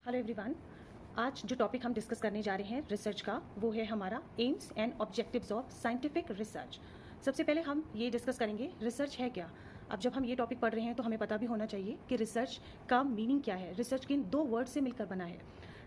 Hello everyone. आज जो topic हम डिस्कस करने जा रहे हैं रिसर्च का, वो है हमारा AIIMS and objectives of scientific research. सबसे पहले हम ये डिस्कस करेंगे रिसर्च है क्या। अब जब हम ये टॉपिक पढ़ रहे हैं तो हमें पता भी होना चाहिए कि रिसर्च का मीनिंग क्या है। रिसर्च किन दो वर्ड से मिलकर बना है।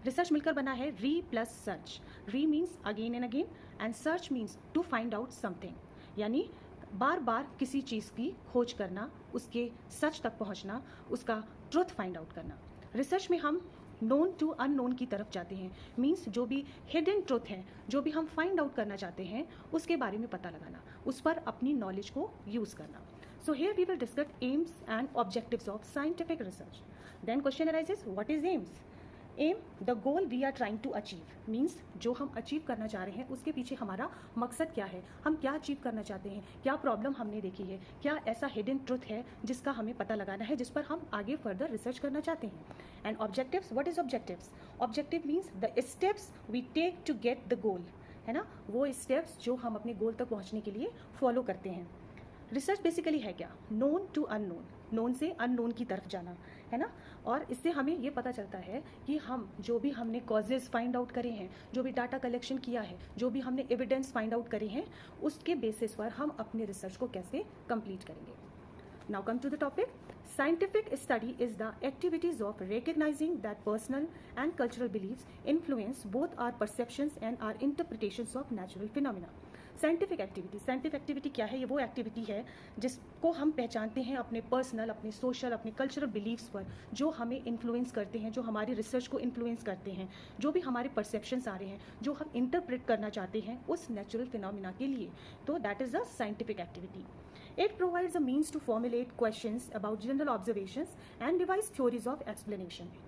रिसर्च मिलकर बना है re plus search. Re means again and again and search means to find out something, यानी बार बार किसी चीज़ की खोज करना, उसके सच तक पहुंचना, उसका ट्रुथ फाइंड आउट करना। रिसर्च में हम नोन टू अननोन की तरफ जाते हैं। मीन्स जो भी हिडन ट्रुथ है, जो भी हम फाइंड आउट करना चाहते हैं, उसके बारे में पता लगाना, उस पर अपनी नॉलेज को यूज़ करना। So here we will discuss aims and objectives of scientific research. Then question arises, what is aims? Aim the goal we are trying to achieve. Means जो हम अचीव करना चाह रहे हैं उसके पीछे हमारा मकसद क्या है, हम क्या अचीव करना चाहते हैं, क्या प्रॉब्लम हमने देखी है, क्या ऐसा हिडन ट्रुथ है जिसका हमें पता लगाना है, जिस पर हम आगे फर्दर रिसर्च करना चाहते हैं। And objectives, what is objectives? Objective means the steps we take to get the goal, है ना, वो स्टेप्स जो हम अपने गोल तक पहुंचने के लिए फॉलो करते हैं। रिसर्च बेसिकली है क्या? नोन टू अननोन, नोन से अननोन की तरफ जाना, है ना। और इससे हमें ये पता चलता है कि हम जो भी हमने कॉजेज फाइंड आउट करे हैं, जो भी डाटा कलेक्शन किया है, जो भी हमने एविडेंस फाइंड आउट करे हैं, उसके बेसिस पर हम अपने रिसर्च को कैसे कंप्लीट करेंगे। Now come to the topic. Scientific study is the activities of recognizing that personal and cultural beliefs influence both our perceptions and our interpretations of natural phenomena. Scientific activity क्या है? ये वो activity है जिसको हम पहचानते हैं अपने पर्सनल, अपने सोशल, अपने कल्चरल बिलीव्स पर, जो हमें इन्फ्लुएंस करते हैं, जो हमारी रिसर्च को इन्फ्लुएंस करते हैं, जो भी हमारे परसेप्शंस आ रहे हैं, जो हम इंटरप्रेट करना चाहते हैं उस नेचुरल फिनोमिना के लिए। तो that is a scientific activity. It provides a means to formulate questions about general observations and devise theories of explanation.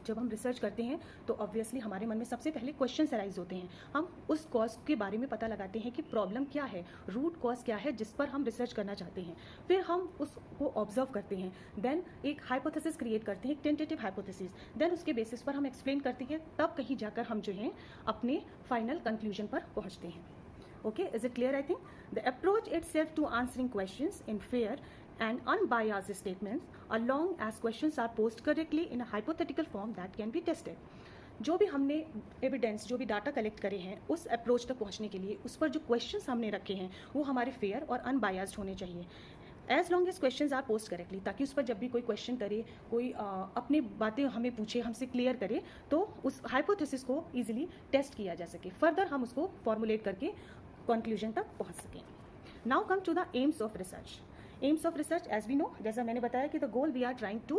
जब हम रिसर्च करते हैं तो ऑब्वियसली हमारे मन में सबसे पहले क्वेश्चंस अराइज होते हैं। हम उस कॉज के बारे में पता लगाते हैं कि प्रॉब्लम क्या है, रूट कॉज क्या है जिस पर हम रिसर्च करना चाहते हैं। फिर हम उसको ऑब्जर्व करते हैं, देन एक हाइपोथेसिस क्रिएट करते हैं, टेंटेटिव हाइपोथेसिस, देन उसके बेसिस पर हम एक्सप्लेन करते हैं, तब कहीं जाकर हम जो है अपने फाइनल कंक्लूजन पर पहुंचते हैं। Okay, is it clear? I think the approach itself to answering questions in fair and unbiased statements, along as questions are posed correctly in a hypothetical form that can be tested. जो भी हमने evidence, जो भी data collect करे हैं, उस approach तक पहुंचने के लिए उस पर जो क्वेश्चंस हमने रखे हैं वो हमारे फेयर और अनबायस्ड होने चाहिए, as long as questions are post correctly, ताकि उस पर जब भी कोई क्वेश्चन करे, कोई अपनी बातें हमें पूछे, हमसे क्लियर करे, तो उस हाइपोथेसिस को इजीली टेस्ट किया जा सके, फर्दर हम उसको फॉर्मुलेट करके कंक्लूजन तक पहुंच सकें. Now come to the aims of research. Aims of research as we know, जैसा मैंने बताया कि the goal we are trying to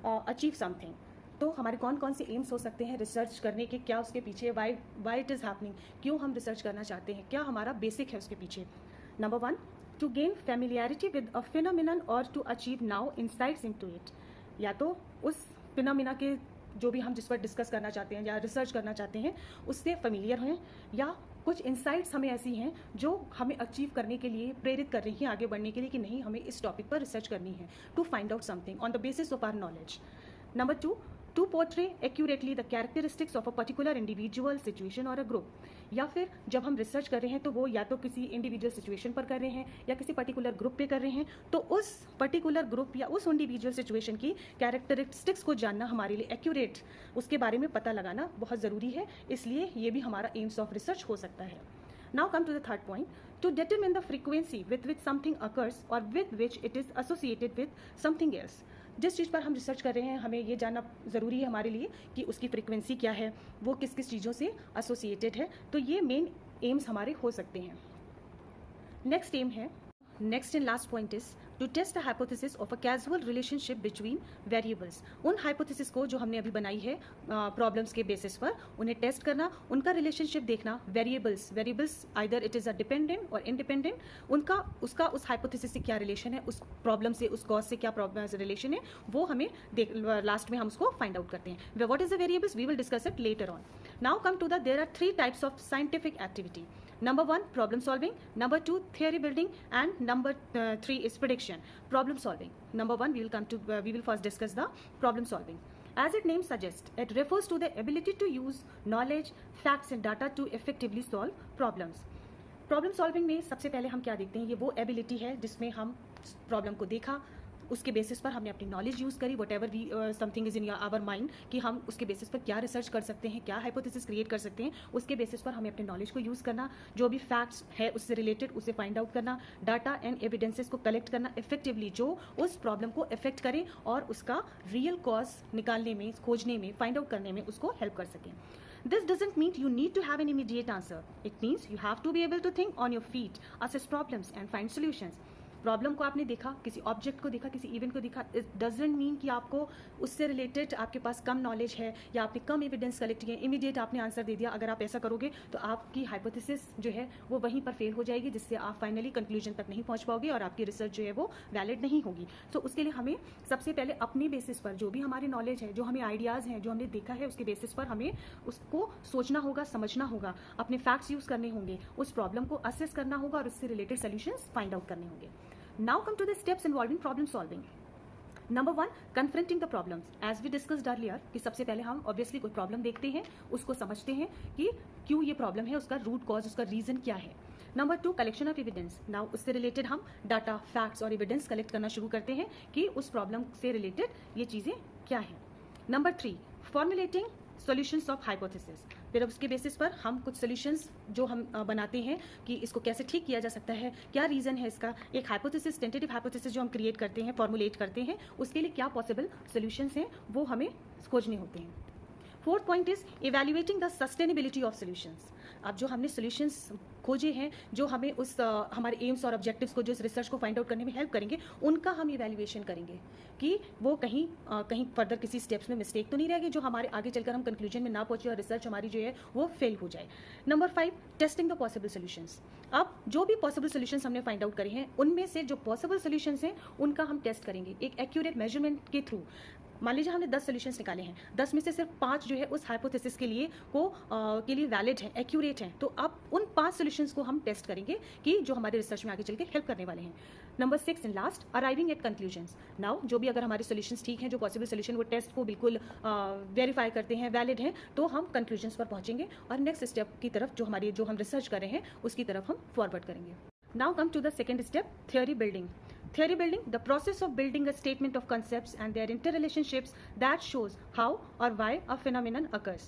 achieve something. तो हमारे कौन कौन से एम्स हो सकते हैं रिसर्च करने के, क्या उसके पीछे, वाई इट इज़ हैपनिंग, क्यों हम रिसर्च करना चाहते हैं, क्या हमारा बेसिक है उसके पीछे. Number 1, to gain familiarity with a phenomenon और to achieve new insights into it. या तो उस फिनोमिना के जो भी हम जिस पर डिस्कस करना चाहते हैं या रिसर्च करना चाहते हैं उससे फेमिलियर हैं, या कुछ इंसाइट्स हमें ऐसी हैं जो हमें अचीव करने के लिए प्रेरित कर रही हैं आगे बढ़ने के लिए कि नहीं, हमें इस टॉपिक पर रिसर्च करनी है, to find out something on the basis of our knowledge. Number 2, to portray accurately the characteristics of a particular individual situation और अ ग्रुप. या फिर जब हम रिसर्च कर रहे हैं तो वो या तो किसी इंडिविजुअल सिचुएशन पर कर रहे हैं या किसी पर्टिकुलर ग्रुप पे कर रहे हैं, तो उस पर्टिकुलर ग्रुप या उस इंडिविजुअल सिचुएशन की कैरेक्टरिस्टिक्स को जानना हमारे लिए, एक्यूरेट उसके बारे में पता लगाना बहुत ज़रूरी है. इसलिए ये भी हमारा एम्स ऑफ रिसर्च हो सकता है. Now come to the third point, to determine the frequency with which something occurs or with which it is associated with something else. जिस चीज़ पर हम रिसर्च कर रहे हैं हमें ये जानना ज़रूरी है हमारे लिए कि उसकी फ्रीक्वेंसी क्या है, वो किस किस चीज़ों से एसोसिएटेड है. तो ये मेन एम्स हमारे हो सकते हैं. नेक्स्ट एम है, next and last point is to test the hypothesis of a causal relationship between variables. उन हाइपोथेसिस को जो हमने अभी बनाई है प्रॉब्लम्स के बेसिस पर, उन्हें टेस्ट करना, उनका रिलेशनशिप देखना. Variables either it is a dependent और इंडिपेंडेंट, उसका उस हाइपोथेसिस से क्या रिलेशन है, उस प्रॉब्लम से, उस कॉज से क्या रिलेशन है, वो हमें लास्ट में हम उसको फाइंड आउट करते हैं. What is the variables, we will discuss it later on. Now come to the, there are 3 types of scientific activity. Number 1, problem solving. Number 2, theory building. And number 3 is prediction. Problem solving. Number 1, we will first discuss the problem solving. As its name suggests, it refers to the ability to use knowledge, facts and data to effectively solve problems. Problem solving में सबसे पहले हम क्या देखते हैं, ये वो ability है जिसमें हम प्रॉब्लम को देखा, उसके बेसिस पर हमने अपनी नॉलेज यूज़ करी, whatever we something is in our mind, कि हम उसके बेसिस पर क्या रिसर्च कर सकते हैं, क्या हाइपोथेसिस क्रिएट कर सकते हैं, उसके बेसिस पर हमें अपने नॉलेज को यूज़ करना, जो भी फैक्ट्स है उससे रिलेटेड उसे फाइंड आउट करना, डाटा एंड एविडेंसेस को कलेक्ट करना इफेक्टिवली, जो उस प्रॉब्लम को इफेक्ट करें और उसका रियल कॉज निकालने में, खोजने में, फाइंड आउट करने में उसको हेल्प कर सकें. This doesn't mean you need to have an immediate answer. It means you have to be able to think on your feet, assess problems and find solutions. Problem को आपने देखा, किसी object को देखा, किसी इवेंट को देखा, इट डजंट मीन कि आपको उससे रिलेटेड आपके पास कम नॉलेज है या आपने कम एविडेंस कलेक्ट किए, इमीडिएट आपने आंसर दे दिया. अगर आप ऐसा करोगे तो आपकी हाइपोथेसिस जो है वो वहीं पर फेल हो जाएगी, जिससे आप फाइनली कंक्लूजन तक नहीं पहुंच पाओगे और आपकी रिसर्च जो है वो वैलिड नहीं होगी. तो उसके लिए हमें सबसे पहले अपनी बेसिस पर जो भी हमारी नॉलेज है, जो हमें आइडियाज़ हैं, जो हमने देखा है, उसके बेसिस पर हमें उसको सोचना होगा, समझना होगा, अपने फैक्ट्स यूज़ करने होंगे, उस प्रॉब्लम को असेस करना होगा और उससे रिलेटेड सोल्यूशंस फाइंड आउट करने होंगे. Now come to the steps involving problem solving. Number 1, confronting the problems. As we discussed earlier, कि सबसे पहले हम obviously कोई प्रॉब्लम देखते हैं, उसको समझते हैं कि क्यों ये प्रॉब्लम है, उसका रूट कॉज, उसका रीजन क्या है. Number 2, collection of evidence. Now उससे रिलेटेड हम डाटा, फैक्ट्स और एविडेंस कलेक्ट करना शुरू करते हैं कि उस प्रॉब्लम से रिलेटेड ये चीज़ें क्या हैं. Number 3, formulating solutions of hypothesis. फिर उसके बेसिस पर हम कुछ सॉल्यूशंस जो हम बनाते हैं कि इसको कैसे ठीक किया जा सकता है, क्या रीज़न है इसका, एक हाइपोथेसिस, टेंटेटिव हाइपोथेसिस जो हम क्रिएट करते हैं, फॉर्मुलेट करते हैं, उसके लिए क्या पॉसिबल सॉल्यूशंस हैं वो हमें खोजने होते हैं. Fourth point is evaluating the sustainability of solutions. अब जो हमने सॉल्यूशंस खोजे हैं, जो हमें उस हमारे एम्स और ऑब्जेक्टिव्स को, जो इस रिसर्च को फाइंड आउट करने में हेल्प करेंगे, उनका हम इवैल्यूएशन करेंगे कि वो कहीं फर्दर किसी स्टेप्स में मिस्टेक तो नहीं रहेगी जो हमारे आगे चलकर हम कंक्लूजन में ना पहुंचे और रिसर्च हमारी जो है वो फेल हो जाए. Number 5, testing the possible solutions. अब जो भी पॉसिबल सॉल्यूशंस हमने फाइंड आउट करे हैं, उनमें से जो पॉसिबल सॉल्यूशंस हैं उनका हम टेस्ट करेंगे एक एक्यूरेट मेजरमेंट के थ्रू. मान लीजिए हमने 10 सॉल्यूशंस निकाले हैं, 10 में से सिर्फ 5 जो है उस हाइपोथेसिस के लिए वैलिड है, एक्यूरेट है, तो अब उन 5 सॉल्यूशंस को हम टेस्ट करेंगे कि जो हमारे रिसर्च में आगे चल के हेल्प करने वाले हैं. Number 6 and last, arriving at conclusions. Now जो भी अगर हमारे सॉल्यूशंस ठीक हैं, जो पॉसिबल सॉल्यूशन वो टेस्ट को बिल्कुल वेरीफाई करते हैं, वैलिड हैं, तो हम कंक्लूजन्स पर पहुंचेंगे और नेक्स्ट स्टेप की तरफ जो हम रिसर्च कर रहे हैं उसकी तरफ हम फॉरवर्ड करेंगे. Now come to the second step, theory building. Theory building, the process of building a statement of concepts and their interrelationships that shows how or why a phenomenon occurs.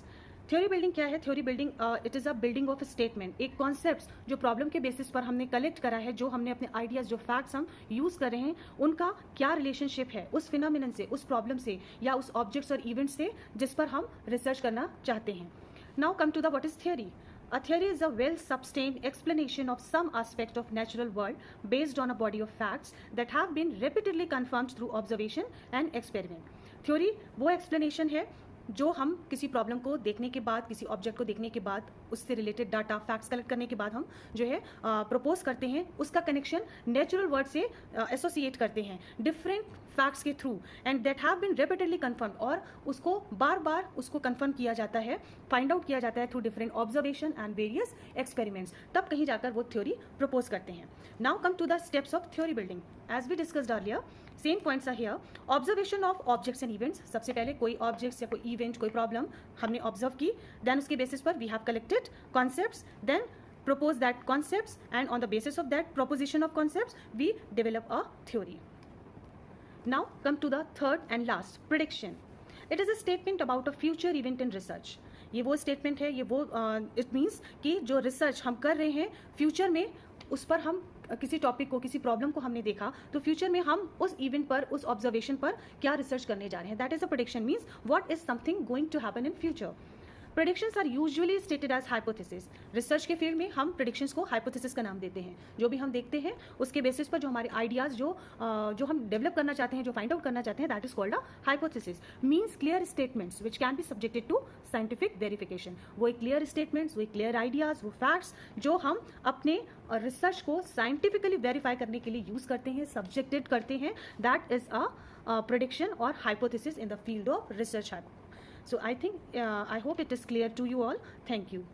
Theory building क्या है? Theory building it is a building of statement, एक concepts जो problem के basis पर हमने collect करा है, जो हमने अपने आइडियाज़, जो फैक्ट्स हम यूज़ कर रहे हैं, उनका क्या रिलेशनशिप है उस फिनोमिनन से, उस प्रॉब्लम से या उस ऑब्जेक्ट्स और इवेंट से जिस पर हम रिसर्च करना चाहते हैं. Now come to the what is theory. A theory is a well-sustained explanation of some aspect of natural world based on a body of facts that have been repeatedly confirmed through observation and experiment. Theory वो explanation है जो हम किसी problem को देखने के बाद, किसी ऑब्जेक्ट को देखने के बाद, उससे रिलेटेड डाटा, फैक्ट्स कलेक्ट करने के बाद हम जो है प्रपोज करते हैं, उसका कनेक्शन नेचुरल वर्ल्ड से एसोसिएट करते हैं डिफरेंट फैक्ट्स के through, and that have been repeatedly confirm, और उसको बार बार उसको कन्फर्म किया जाता है, फाइंड आउट किया जाता है through different observation and various experiments, तब कहीं जाकर वो थ्योरी प्रपोज करते हैं. Now come to the steps of theory building. As we discussed earlier, same points are here. Observation of objects and events. सबसे पहले कोई ऑब्जेक्ट्स या कोई इवेंट, कोई प्रॉब्लम हमने ऑब्जर्व की, देन उसके बेसिस पर we have collected concepts, then propose that concepts, and on the basis of that proposition of concepts we develop a theory. Now come to the third and last, prediction. It is a statement about a future event in research. ये वो statement है, ये वो it means कि जो research हम कर रहे हैं फ्यूचर में, उस पर हम किसी टॉपिक को, किसी प्रॉब्लम को हमने देखा, तो फ्यूचर में हम उस इवेंट पर, उस ऑब्जर्वेशन पर क्या रिसर्च करने जा रहे हैं. That is a prediction, means what is something going to happen in future. Predictions are usually stated as hypothesis. Research के फील्ड में हम प्रेडिक्शंस को हाइपोथेसिस का नाम देते हैं. जो भी हम देखते हैं उसके बेसिस पर जो हमारे आइडियाज़ जो हम डेवलप करना चाहते हैं, जो फाइंड आउट करना चाहते हैं, that is called a hypothesis. Means clear statements which can be subjected to scientific verification. वो एक क्लियर स्टेटमेंट्स, वो क्लियर आइडियाज़, वो फैक्ट्स जो हम अपने रिसर्च को साइंटिफिकली वेरीफाई करने के लिए यूज़ करते हैं, सब्जेक्टेड करते हैं, दैट इज अ प्रेडिक्शन और hypothesis in the field of research. So I think I hope it is clear to you all. Thank you.